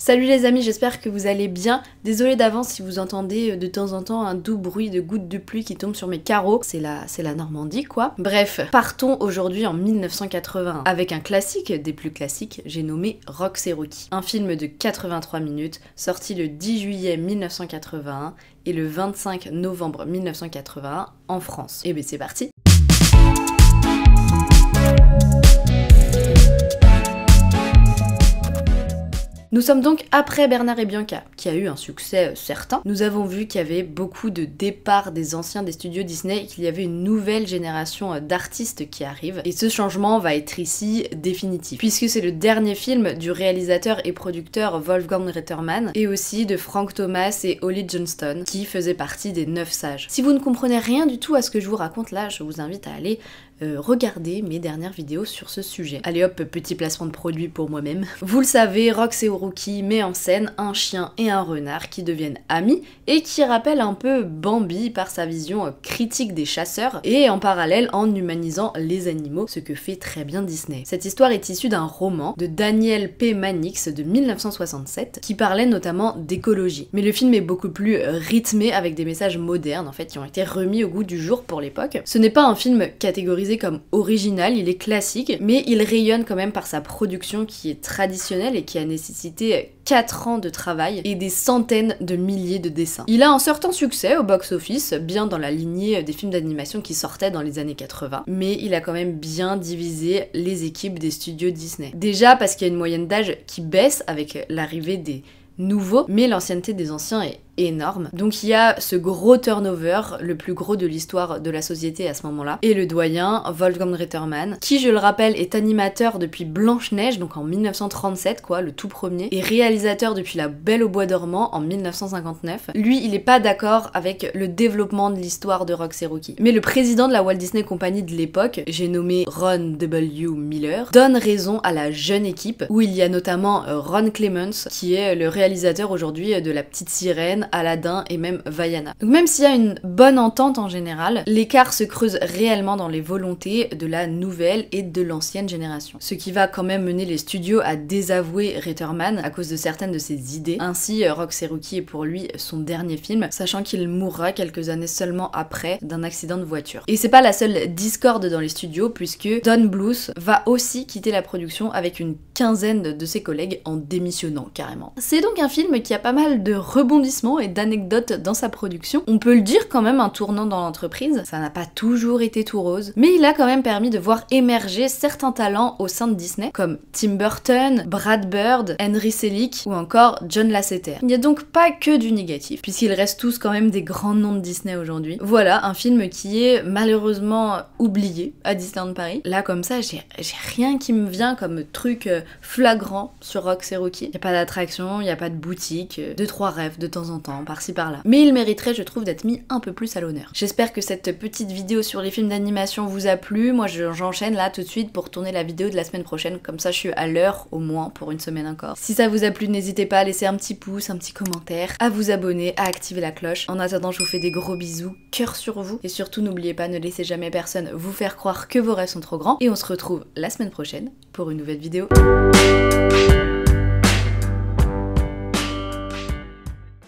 Salut les amis, j'espère que vous allez bien. Désolée d'avance si vous entendez de temps en temps un doux bruit de gouttes de pluie qui tombent sur mes carreaux. C'est la Normandie quoi. Bref, partons aujourd'hui en 1981 avec un classique des plus classiques, j'ai nommé Rox et Rookie. Un film de 83 minutes, sorti le 10 juillet 1981 et le 25 novembre 1981 en France. Et ben c'est parti. Nous sommes donc après Bernard et Bianca, qui a eu un succès certain. Nous avons vu qu'il y avait beaucoup de départs des anciens des studios Disney et qu'il y avait une nouvelle génération d'artistes qui arrive. Et ce changement va être ici définitif, puisque c'est le dernier film du réalisateur et producteur Wolfgang Reitermann, et aussi de Frank Thomas et Ollie Johnston, qui faisaient partie des 9 sages. Si vous ne comprenez rien du tout à ce que je vous raconte là, je vous invite à aller regarder mes dernières vidéos sur ce sujet. Allez hop, petit placement de produit pour moi-même. Vous le savez, Rox et Rookie met en scène un chien et un renard qui deviennent amis et qui rappellent un peu Bambi par sa vision critique des chasseurs et en parallèle en humanisant les animaux, ce que fait très bien Disney. Cette histoire est issue d'un roman de Daniel P. Mannix de 1967 qui parlait notamment d'écologie. Mais le film est beaucoup plus rythmé avec des messages modernes en fait qui ont été remis au goût du jour pour l'époque. Ce n'est pas un film catégorisé comme original, il est classique, mais il rayonne quand même par sa production qui est traditionnelle et qui a nécessité 4 ans de travail et des centaines de milliers de dessins. Il a un certain succès au box-office, bien dans la lignée des films d'animation qui sortaient dans les années 80, mais il a quand même bien divisé les équipes des studios Disney. Déjà parce qu'il y a une moyenne d'âge qui baisse avec l'arrivée des nouveaux, mais l'ancienneté des anciens est énorme. Donc il y a ce gros turnover, le plus gros de l'histoire de la société à ce moment-là, et le doyen Wolfgang Reitermann, qui je le rappelle est animateur depuis Blanche-Neige, donc en 1937 quoi, le tout premier, et réalisateur depuis La Belle au Bois dormant en 1959. Lui, il est pas d'accord avec le développement de l'histoire de Rox et Rookie. Mais le président de la Walt Disney Company de l'époque, j'ai nommé Ron W. Miller, donne raison à la jeune équipe, où il y a notamment Ron Clements, qui est le réalisateur aujourd'hui de La Petite Sirène, Aladdin et même Vaiana. Donc même s'il y a une bonne entente en général, l'écart se creuse réellement dans les volontés de la nouvelle et de l'ancienne génération. Ce qui va quand même mener les studios à désavouer Reitermann à cause de certaines de ses idées. Ainsi, Rox et Rookie est pour lui son dernier film, sachant qu'il mourra quelques années seulement après d'un accident de voiture. Et c'est pas la seule discorde dans les studios, puisque Don Bluth va aussi quitter la production avec une quinzaine de ses collègues en démissionnant carrément. C'est donc un film qui a pas mal de rebondissements et d'anecdotes dans sa production. On peut le dire quand même un tournant dans l'entreprise, ça n'a pas toujours été tout rose, mais il a quand même permis de voir émerger certains talents au sein de Disney, comme Tim Burton, Brad Bird, Henry Selick ou encore John Lasseter. Il n'y a donc pas que du négatif, puisqu'ils restent tous quand même des grands noms de Disney aujourd'hui. Voilà, un film qui est malheureusement oublié à Disneyland Paris. Là comme ça, j'ai rien qui me vient comme truc flagrant sur Rox et Rookie. Il n'y a pas d'attraction, il n'y a pas de boutique, 2-3 rêves de temps en temps, par-ci par-là. Mais il mériterait, je trouve, d'être mis un peu plus à l'honneur. J'espère que cette petite vidéo sur les films d'animation vous a plu. Moi, j'enchaîne là tout de suite pour tourner la vidéo de la semaine prochaine. Comme ça, je suis à l'heure, au moins, pour une semaine encore. Si ça vous a plu, n'hésitez pas à laisser un petit pouce, un petit commentaire, à vous abonner, à activer la cloche. En attendant, je vous fais des gros bisous, cœur sur vous. Et surtout, n'oubliez pas, ne laissez jamais personne vous faire croire que vos rêves sont trop grands. Et on se retrouve la semaine prochaine pour une nouvelle vidéo.